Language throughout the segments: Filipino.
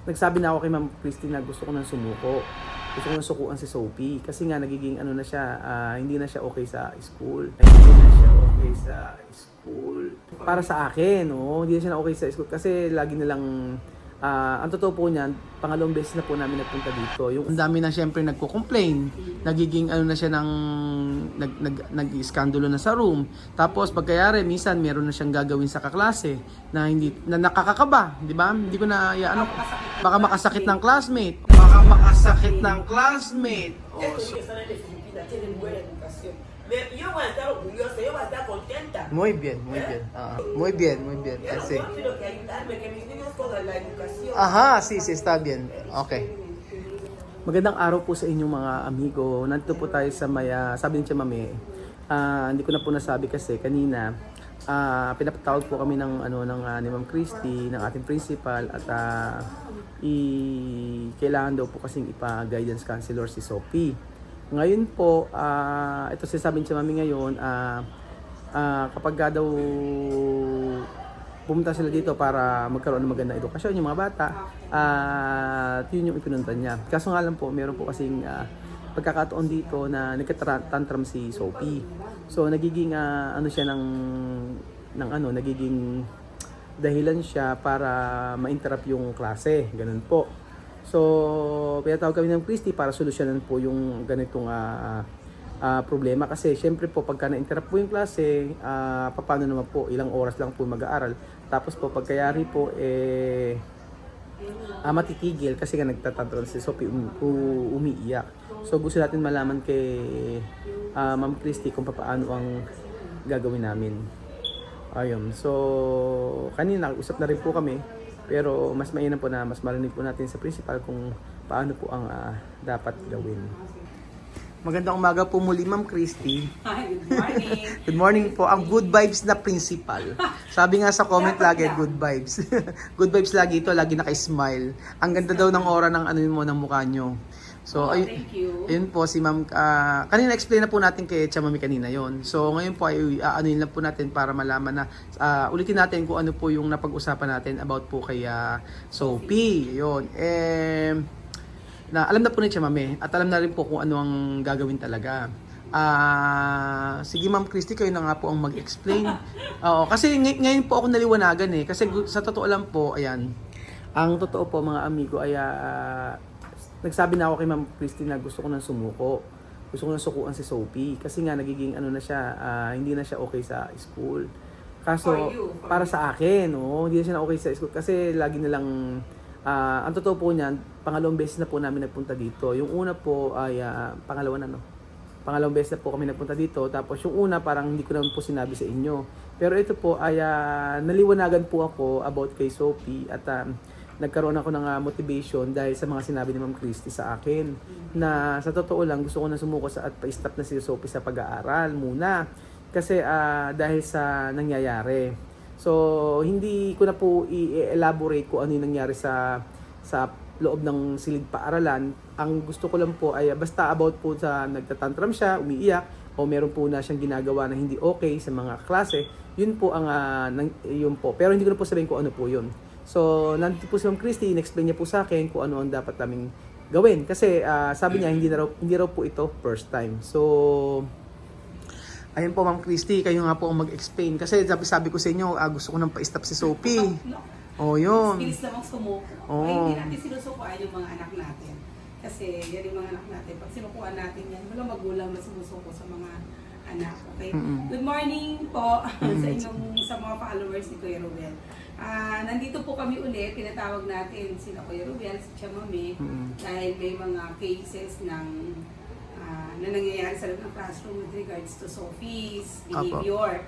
nagsabi na ako kay Ma'am Christy na gusto ko nang sumuko. Gusto ko nang sukuan si Sophie. Kasi nga nagiging ano na siya, hindi na siya okay sa school. Hindi na siya okay sa school. Para sa akin, hindi na siya okay sa school. Kasi lagi nilang, ang totoo po niyan, pangalawang beses na po namin nagpunta dito. Yung ang dami na siyempre nagko-complain. Nagiging ano na siya ng nag-iskandalo na sa room. Tapos pagkayari, minsan meron na siyang gagawin sa kaklase na hindi na nakakakaba, di ba? Hindi ko na ano, baka makasakit ng classmate. Baka makasakit ng classmate. Yo voy a estar orgullosa, yo voy a estar contenta. Muy bien, muy bien. Muy bien, muy bien. Yo Así. quiero que ayudarme, que mis niños con la educación. Aha, sí, está bien. Okay. Magandang araw po sa inyong mga amigo. Nandito po tayo sa sabi ni Tia Mami, hindi ko na po nasabi kasi kanina, pinapatawag po kami ng ni Ma'am Christy, ng ating principal at kailangan daw po kasing ipa-guidance counselor si Sophie. Ngayon po, ito sinasabi ni Tia Mami ngayon, kapag daw pumunta sila dito para magkaroon ng magandang edukasyon yung mga bata, yun yung ipinunta niya. Kaso nga lang po, meron po kasing pagkakataon dito na nagka-tantrum si Sophie. So nagiging siya nagiging dahilan siya para ma-interrupt yung klase, ganun po. So pinatawag kami ng Christy para solusyonan po yung ganitong problema kasi syempre po pagka na-interrupt po yung klase, paano naman po, ilang oras lang po mag-aaral. Tapos po pagkayari po matitigil kasi nga nagtatantrum si Sophie, umiiyak. So gusto natin malaman kay Ma'am Christy kung paano ang gagawin namin. Ayun. So kanina usap na rin po kami, pero mas mainam po na mas marinig po natin sa principal kung paano po ang dapat gawin. Magandang umaga po muli, Ma'am Christy. Hi, good morning. Good morning po. Ang good vibes na principal. Sabi nga sa comment lagi, good vibes. Good vibes lagi ito, lagi naka-smile. Ang ganda daw ng aura ng ng mukha nyo. So, Thank you. ayun po si Ma'am, kanina explain na po natin kay Tia Mami kanina yon. So, ngayon po ay lang po natin para malaman na ulitin natin kung ano po yung napag-usapan natin about po kay Sophie. Yun. Na alam na po ni Tia Mami at alam na rin po kung ano ang gagawin talaga. Sige Ma'am Christy, kayo na nga po ang mag-explain. Oo, kasi ngayon po ako naliwanagan kasi sa totoo lang po, ayan, ang totoo po mga amigo ay nagsabi na ako kay Ma'am Christy na gusto ko nang sumuko. Gusto ko nang sukuan si Sophie kasi nga nagiging na siya, hindi na siya okay sa school. Kaso para sa akin, hindi na siya okay sa school kasi lagi nilang ang totoo po niyan, pangalawang beses na po namin nagpunta dito. Yung una po ay pangalawang beses na po kami nagpunta dito. Tapos yung una parang hindi ko naman po sinabi sa inyo. Pero ito po ay naliwanagan po ako about kay Sophie at nagkaroon ako ng motivation dahil sa mga sinabi ni Ma'am Christy sa akin na sa totoo lang gusto ko na sumuko at pa-stop na si Sophie sa pag-aaral muna kasi dahil sa nangyayari. So, hindi ko na po i-elaborate kung ano yung nangyari sa loob ng silid paaralan. Ang gusto ko lang po ay basta about po sa nagtatantrum siya, umiiyak, o meron po na siyang ginagawa na hindi okay sa mga klase, yun po ang yun po. Pero hindi ko na po sabihin kung ano po yun. So, nandito po si Ma'am Christy, in-explain niya po sa akin kung ano ang dapat naming gawin. Kasi sabi niya, hindi raw po ito first time. So, ayun po Ma'am Christy, kayo nga po ang mag-explain. Kasi sabi ko sa inyo, gusto ko nang pa-stop si Sophie. Yun. Bilis lamang sumuko. Hindi natin sinusukuan yung mga anak natin. Kasi yan yung mga anak natin. Pag sinukuan natin yan, walang magulang na sumusuko sa mga anak. Okay? Good morning po sa mga followers ni Kuya Ruel. Nandito po kami ulit, tinatawag natin sila Kuya Ruel, si Tia Mami, dahil may mga cases ng na nangyayari sa loob ng classroom with regards to Sophie's behavior.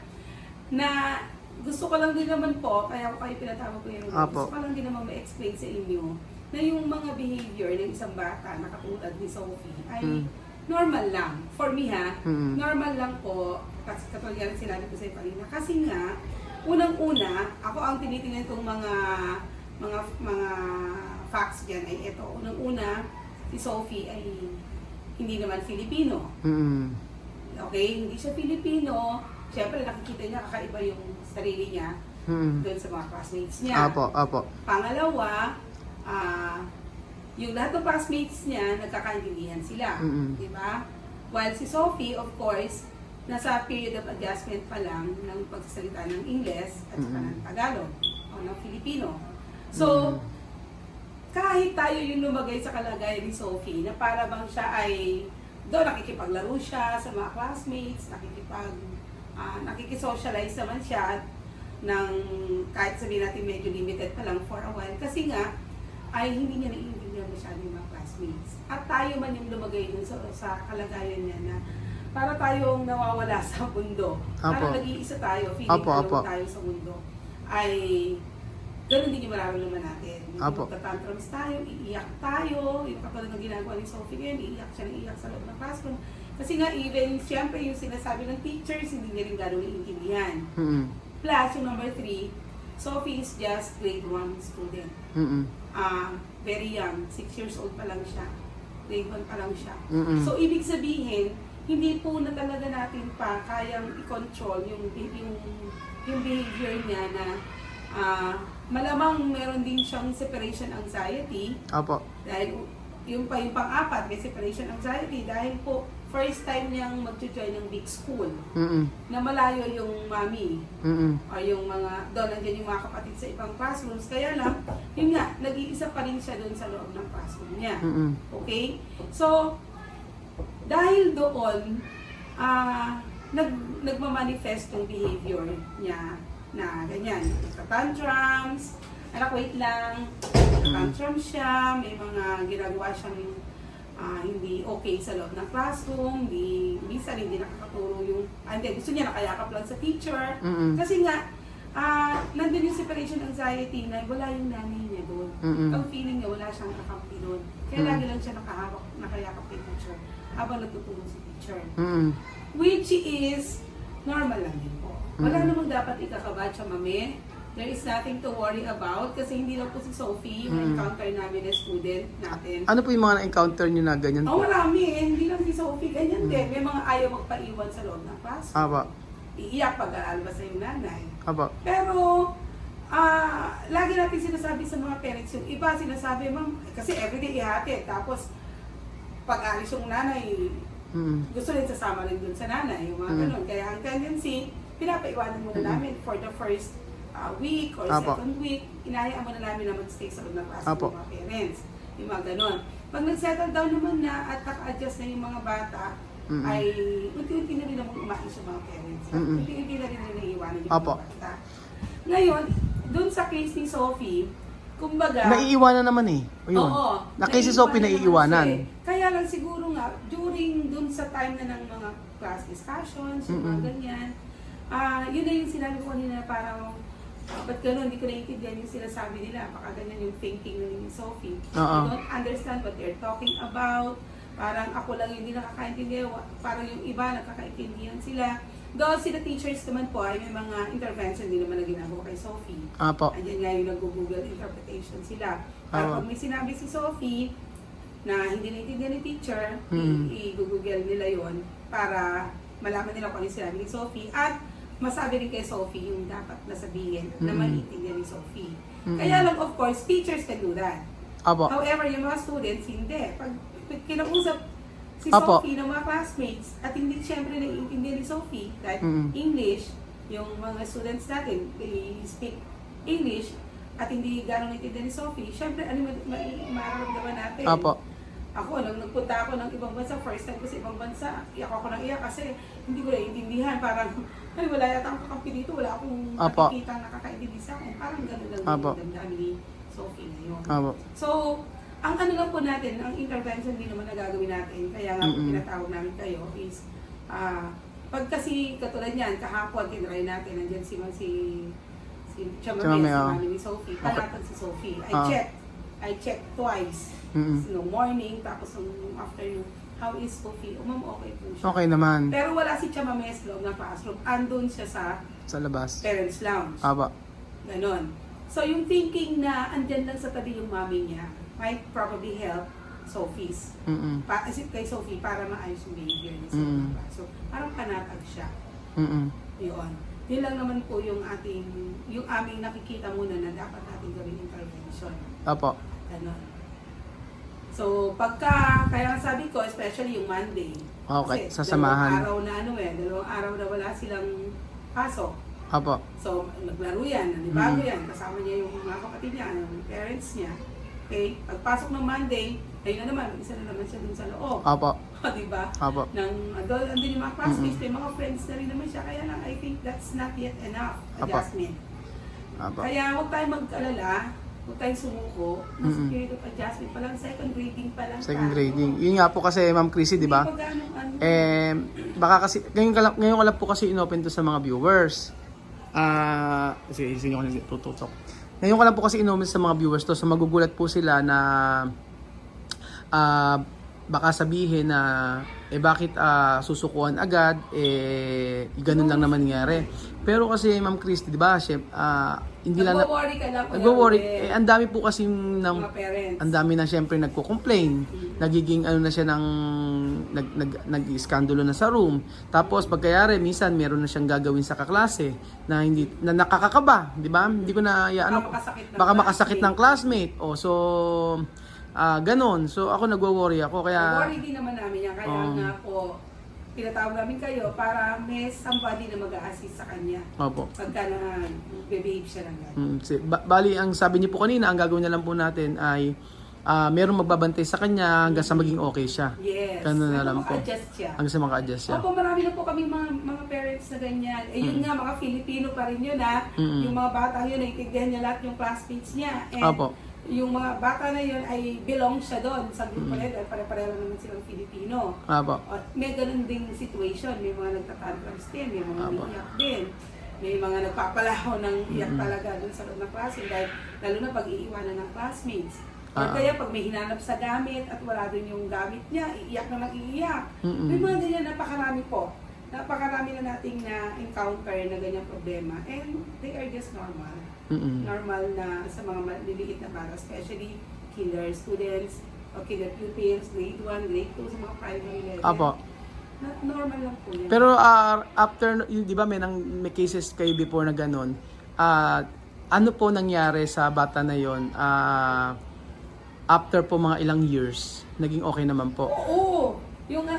Na gusto ko lang din naman po, kaya ako kayo pinatawag ko yung gusto ko lang din naman ma-explain sa inyo na yung mga behavior ng isang bata na katulad ni Sophie ay normal lang. For me normal lang po, kasi katulad yan sinabi ko sa iyo kanina. Kasi nga, unang-una, ako ang tinitingnan kong mga facts dyan ay ito. Unang-una, si Sophie ay hindi naman Filipino. Okay? Hindi siya Filipino. Siyempre, nakikita niya kakaiba yung sarili niya doon sa mga classmates niya. Apo. Pangalawa, yung lahat ng classmates niya, nagkakaintindihan sila. Mm-mm. Di ba? While si Sophie, of course, nasa period of adjustment pa lang ng pagsasalita ng Ingles at saka ng Tagalog o ng Filipino. So, kahit tayo yung lumagay sa kalagayan ni Sophie, na para bang siya ay doon nakikipaglaro siya sa mga classmates, nakikisocialize naman siya ng kahit sabihin natin medyo limited pa lang for a while. Kasi nga, ay hindi niya naiintindihan masyado yung mga classmates. At tayo man yung lumagay dun sa kalagayan niya na para tayong nawawala sa mundo. Parang nag-iisa tayo, feeling alone tayo sa mundo. Ay, ganun din yung mararamdaman natin. Magtatantrums tayo, iiyak tayo. Yung katulad ng ginagawa ni Sophie ngayon, iiyak siya ng iiyak sa loob ng classroom. Kasi nga, even, siyempre, yung sinasabi ng teachers, hindi niya rin gano'ng naiintindihan. Plus, yung number 3, Sophie is just grade 1 student. Very young, 6 years old pa lang siya. Grade 1 pa lang siya. So, ibig sabihin, hindi po na talaga natin pa kayang i-control yung behavior niya na malamang meron din siyang separation anxiety. Dahil yung pang-apat, may separation anxiety dahil po first time niyang mag-join ng big school na malayo yung mami o yung mga, doon nandiyan yung mga kapatid sa ibang classrooms. Kaya lang, yun nga, nag-iisa pa rin siya doon sa loob ng classroom niya. Okay? So, dahil doon, nagmamanifest yung behavior niya na ganyan. Tantrums, anak wait lang, tantrums siya, may mga ginagawa siyang hindi okay sa loob ng classroom, minsan hindi nakakaturo yung, gusto niya nakayakap lang sa teacher. Kasi nga, nandun yung separation anxiety na wala yung nanay niya doon. Ang feeling niya wala siyang kakampi doon. Kaya lagi lang siya nakayakap kay teacher habang nagtutulong si teacher. Which is normal lang din po. Wala namang dapat ikakabad siya, mami. There is nothing to worry about kasi hindi lang po si Sophie yung encounter namin na student natin. Ano po yung mga na-encounter nyo na ganyan po? Marami eh. Hindi lang si Sophie, ganyan din. May mga ayaw magpaiwan sa loob ng classroom. Iiyak pag aalabas sa yung nanay. Pero, lagi natin sinasabi sa mga parents, yung iba sinasabi, ma'am, kasi everyday ihatid. Tapos, pag alis yung nanay, gusto rin sasama rin dun sa nanay. Yung mga ganun. Kaya ang tendency, pinapaiwanan muna namin for the first week or second week, inayaan mo na namin na mag-stay sa loob ng classroom ng mga parents. Yung mga ganon. Pag nag-settle down naman na at naka-adjust na yung mga bata, ay unti-unti na rin namang umalis yung mga parents. Unti-unti na rin naiiwanan yung mga bata. Ngayon, dun sa case ni Sophie, kumbaga... Naiiwanan naman eh. Ayun. Oo. Na case si Sophie naiiwanan. Kaya lang siguro nga, during dun sa time na ng mga class discussions, yung mga ganyan, yun na yung sinabi ko kanina na parang ba't gano'n, hindi ko naiintindihan yung sinasabi nila. Baka ganyan yung thinking ni Sophie. I don't understand what they're talking about. Parang ako lang yung hindi nakakaintindihan. Parang yung iba nakakaintindihan sila. Though sila teachers naman po ay may mga intervention din naman na ginagawa kay Sophie. Andiyan nga yung nag-google interpretation sila. Pag may sinabi si Sophie na hindi naiintindihan ni teacher, i-google nila yon para malaman nila kung ano yung sinabi ni Sophie. At masabi rin kay Sophie yung dapat nasabihin na maiintindihan ni Sophie. Kaya lang, of course, teachers can do that. However, yung mga students, hindi. Pag kinausap si Sophie ng mga classmates at hindi siyempre naiintindihan ni Sophie dahil English, yung mga students natin, they speak English at hindi gano'ng naiintindihan ni Sophie, siyempre, ano mararamdaman natin? Ako, nung nagpunta ako ng ibang bansa, first time ko sa ibang bansa, iyak ako ng iyak kasi hindi ko naiintindihan. Parang, ay wala yata akong kakampi dito, wala akong nakikita nakakaintindi sa akin. Parang gano'n lang yung damdamin ni Sophie ngayon. So, ang ano lang po natin, ang intervention din naman na gagawin natin, kaya nga pinatawag namin kayo is, pag kasi katulad niyan, kahapon, tinry natin, nandiyan si Chamame, si mami ni Sophie, panatan si Sophie. I checked twice. No morning, tapos nung afternoon, how is Sophie? Ma'am, okay po siya. Okay naman. Pero wala si Chamame sa loob ng classroom. Andun siya sa labas. Parents lounge. Ganon. So yung thinking na andyan lang sa tabi yung mami niya might probably help Sophie's. Kay Sophie para maayos yung behavior niya sa loob ng class. So parang panatag siya. Yun. Yun lang naman po yung aming nakikita muna na dapat natin gawing intervention. Ganon. So, kaya nga sabi ko, especially yung Monday. Okay, Kasi sasamahan. dalawang araw na wala silang pasok. Opo. So, naglaro yan, nanibago yan, kasama niya yung mga kapatid niya, yung parents niya. Okay, pagpasok ng Monday, ayun na naman, isa na naman siya dun sa loob. Opo. Diba? Opo. Andun yung mga classmates, may mga friends na rin naman siya, kaya lang, I think that's not yet enough adjustment. Opo. Kaya huwag tayong mag-alala, huwag tayong sumuko. Nasa period of adjustment pa lang, second grading pa lang. Second grading. Yun nga po kasi Ma'am Chrissy, di ba? Hindi pa ganong ano. Baka kasi, ngayon ko lang po kasi inopen to sa mga viewers. Sige, ko na tututok. Ngayon ko lang po kasi inopen sa mga viewers to, so magugulat po sila na baka sabihin na bakit susukuan agad, ganun lang naman nangyari. Pero kasi Ma'am Christy, di ba, hindi lang Nagwo-worry ka lang. nagwo-worry. Ang dami po kasi ng Mga parents. ang dami na syempre nagko-complain. Nagiging ano na siya ng nag-iskandalo na sa room. Tapos pagkayari minsan meron na siyang gagawin sa kaklase na hindi na nakakakaba, di ba? Hindi ko na baka makasakit ng classmate. So ganon. So ako nagwo-worry ako kaya Worry din naman namin yan. Kaya nga po, pinatawag namin kayo para may somebody na mag-a-assist sa kanya. Opo. Pagka na behave siya ng gano'n. Bali, ang sabi niyo po kanina, ang gagawin na lang po natin ay merong magbabantay sa kanya hanggang sa maging okay siya. Yes. Ganun na lang po. Maka-adjust siya. Hanggang sa maka-adjust siya. Opo, marami na po kami mga parents na ganyan. Yun nga, mga Filipino pa rin yun ha. Yung mga bata yun, naiintindihan niya lahat yung classmates niya. And Opo. yung mga bata na yun ay belong siya doon sa grupo nila. Pare-pareho lang naman silang Filipino. Opo. May ganun ding situation. May mga nagtatantrums din, may mga Opo. umiiyak din. May mga nagpapalaho ng iyak talaga doon sa loob ng klase. Dahil lalo na pag iiwanan ng classmates. Or kaya pag may hinanap sa gamit at wala din yung gamit niya, iiyak na mag-iiyak. May mga ganyan, napakarami po. Napakarami na nating na-encounter na ganyang problema. And they are just normal. Normal na sa mga maliliit na bata, especially kinder students o kinder pupils, grade 1, grade 2, sa mga primary level. Opo. Normal lang po yan. Pero after, di ba may cases kayo before na ganun, ano po nangyari sa bata na yon? After po mga ilang years, naging okay naman po. Oo! Yung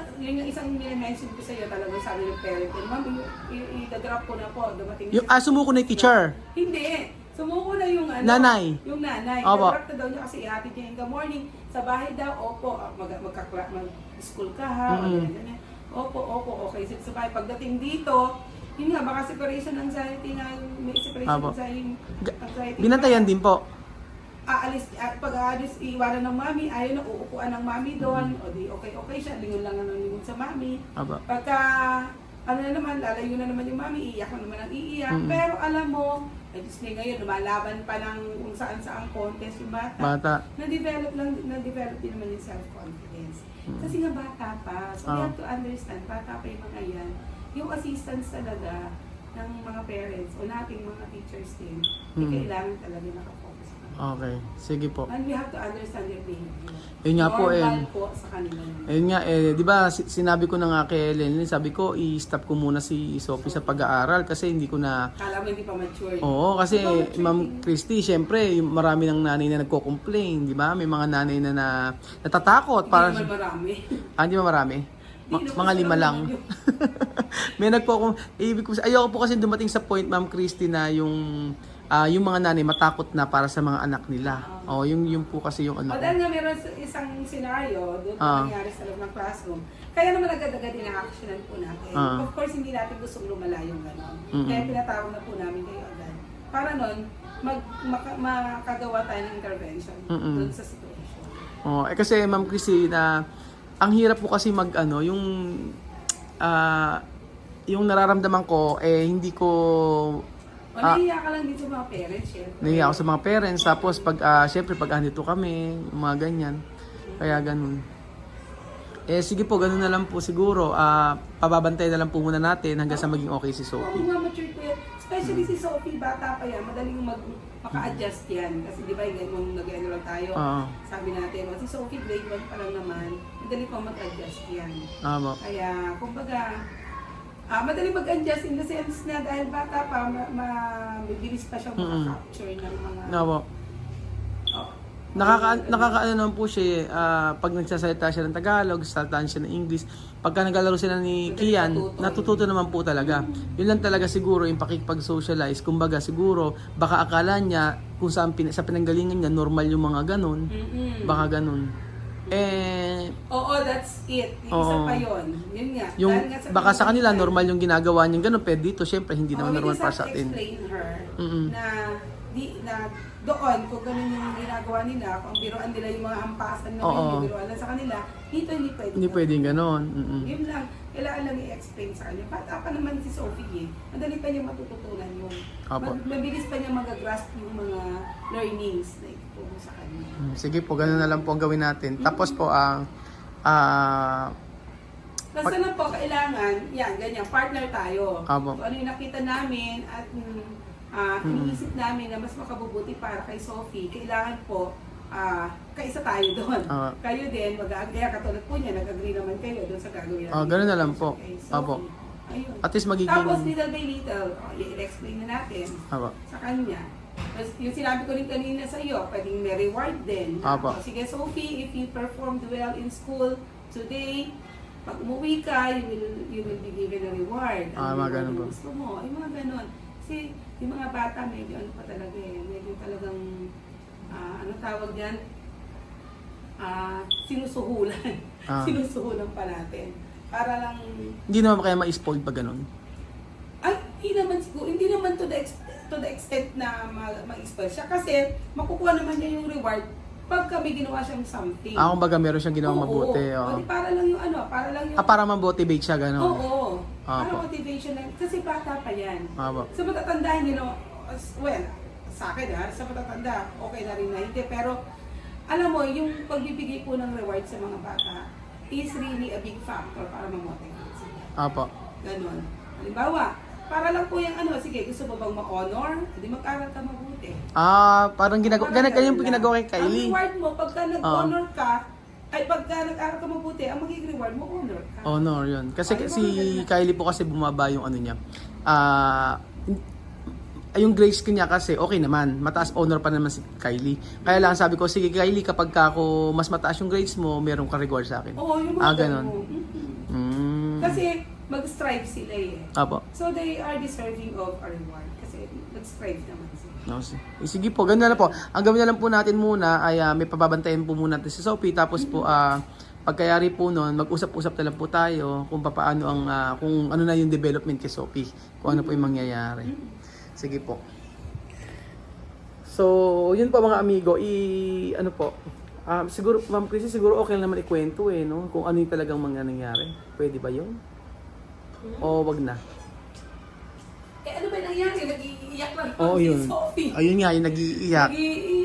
isang mention ko sa iyo, talagang sabi ng parent, ma'am, i-drop ko na po, dumating Yung, sumuko na yung teacher. Hindi. Sumuko na yung Nanay. Yung nanay. Opo. I-drop na daw niya kasi ihatid niya in the morning. Sa bahay daw, opo, mag-school ka ha, o ganyan. Opo, okay. Sa bahay, pagdating dito, yun nga, baka separation anxiety na, may separation anxiety. Binantayan din po. Pag-aalis, iiwanan ng mami, ayaw na uupuan ng mami doon, o di okay siya, lingon lang ng lingon sa mami. Aba. Pagka, lalayo na naman yung mami, iiyak na naman ang iiyak. Pero alam mo, Disney ngayon, lumalaban pa ng kung saan-saan contest yung bata. Na-develop din naman yung self-confidence. Kasi nga bata pa, so we have to understand, bata pa yung mga yan. Yung assistance talaga ng mga parents o nating mga teachers din, kailangan talaga nakafocus. Okay, sige po. And we have to understand their behavior. Yun nga po, Normal po sa kanila. Ayun nga, di ba sinabi ko na nga kay Lenlyn, sabi ko i-stop ko muna si Sophie sa pag-aaral kasi hindi ko na... Kala mo hindi pa mature. Oo, kasi Ma'am Christy, syempre, marami ng nanay na nagko-complain, di ba? May mga nanay na natatakot. Hindi naman marami. Hindi ba marami? Mga 5 lang. May ibig ko, ayoko po kasi dumating sa point, Ma'am Christy, na yung mga nanay matakot na para sa mga anak nila. Yung po kasi yung ano. Dahil nga meron isang scenario doon na nangyari sa loob ng classroom. Kaya naman agad-agad din ang actionan po natin. Of course, hindi natin gustong lumala yung gano'n. Kaya pinatawag na po namin kayo agad. Para nun, makagawa tayo ng intervention doon sa situation. Kasi Ma'am Chrissy, ang hirap po kasi yung nararamdaman ko, hindi ko... nahiya ka lang dito sa mga parents, syempre. Nahiya ako sa mga parents. Tapos, syempre, pag andito kami, mga ganyan. Kaya ganun. Sige po, ganun na lang po siguro. Pababantay na lang po muna natin hanggang sa maging okay si Sophie. Oo, mature po yan. Especially si Sophie, bata pa yan. Madaling maka-adjust yan. Kasi di ba, yung nag-enroll tayo, sabi natin, si Sophie, grade 1 pa lang naman, madali pa mag-adjust yan. Kaya, kumbaga, madali mag-adjust in the sense na dahil bata pa, mabilis pa siyang maka-capture ng mga... Nakakaano naman po siya, pag nagsasalita siya ng Tagalog, sasaltaan siya ng English. Pagka naglalaro sila ni Kian, natututo naman po talaga. Yun lang talaga siguro yung pakikipag-socialize. Kumbaga siguro, baka akala niya kung sa pinanggalingan niya, normal yung mga ganun. Baka ganun. Oo, that's it. Isa Oo. pa yun. Yun nga. Yung, Dahil nga baka sa kanila, pinanggalingan, normal yung ginagawa niya ganun. Pero dito, syempre, hindi naman normal para sa atin. explain her Mm-mm. na doon, kung ganun yung ginagawa nila, kung biruan nila yung mga hampasan na Oo. yung biruan lang sa kanila, dito hindi pwede. Hindi pwedeng ganun. Yun lang, kailangan lang i-explain sa kanya. Bata pa naman si Sophie eh. Madali pa niya matututunan yun. Apo. Mabilis pa niya mag-grasp yung mga learnings na ituturo sa kanya. Sige po, ganun na lang po ang gawin natin. Tapos po, Basta na po, kailangan, yan, ganyan, partner tayo. Apo. So, ano yung nakita namin at iniisip namin na mas makabubuti para kay Sophie, kailangan po, kaisa tayo doon. Kayo din, mag-agree, katulad po niya, nag-agree naman kayo doon sa gagawin natin. ganun na lang po. Okay, Sophie. Apo. Ayun. At least magiging... Tapos, little by little, i-explain na natin Apo. sa kanya. Tapos, yung sinabi ko rin kanina sa iyo, pwedeng may reward din. Apo. Sige, Sophie, if you performed well in school today, pag umuwi ka, you will be given a reward. Mga ganun po. Gusto mo, ay mga ganun. Kasi yung mga bata, medyo ano pa talaga eh, medyo talagang, ano tawag yan? Sinusuhulan. Sinusuhulan pa natin. Para lang, Hindi naman kaya ma-spoiled pag ganun. ay, hindi naman to the extent na ma-expel siya. Kasi makukuha naman niya yung reward pag kami ginawa siyang something. Kumbaga meron siyang ginawang mabuti. O, di para lang yung para lang yung... Para ma-motivate siya, gano'n. Oo. Para Apo. motivation lang. Kasi bata pa yan. Apo. Sa matatanda, hindi no, well, sa akin sa matatanda, okay na rin na hindi. Pero, alam mo, yung pagbibigay po ng reward sa mga bata is really a big factor para ma-motivate sila. Apo. Ganon. Halimbawa, para lang po yung sige, gusto mo bang ma-honor? Hindi mag-aral ka mabuti. Parang ginagawa, ganyan po ginagawa kay Kylie. Ang reward mo, pagka nag-honor ka, ay pagka nag-aral ka mabuti, ang magiging reward mo, honor ka. Honor, yun. Kasi si Kylie po kasi bumaba yung ano niya. Yung grades ko niya kasi okay naman. Mataas honor pa naman si Kylie. Kaya lang sabi ko, sige Kylie, kapag ako mas mataas yung grades mo, meron ka reward sa akin. Oo, yung mga ganon. Kasi, Kasi mag-strive sila eh. Apo. So they are deserving of a reward. Kasi nag-strive naman sila. No, sige po, ganun na lang po. Ang gawin na lang po natin muna ay may pababantayan po muna natin si Sophie. Tapos po, pagkayari po nun, mag-usap-usap na lang po tayo kung paano kung ano na yung development kay Sophie. Kung ano po yung mangyayari. Sige po. So, yun po mga amigo, ano po, siguro, Ma'am Chrissy, siguro okay lang naman ikwento no? Kung ano yung talagang mga nangyari. Pwede ba yun? O wag na? Eh ano ba nangyari? Nag-iiyak lang Oo, si yun. Sophie. Ayun nga, yung nag-iiyak. Nag-iiyak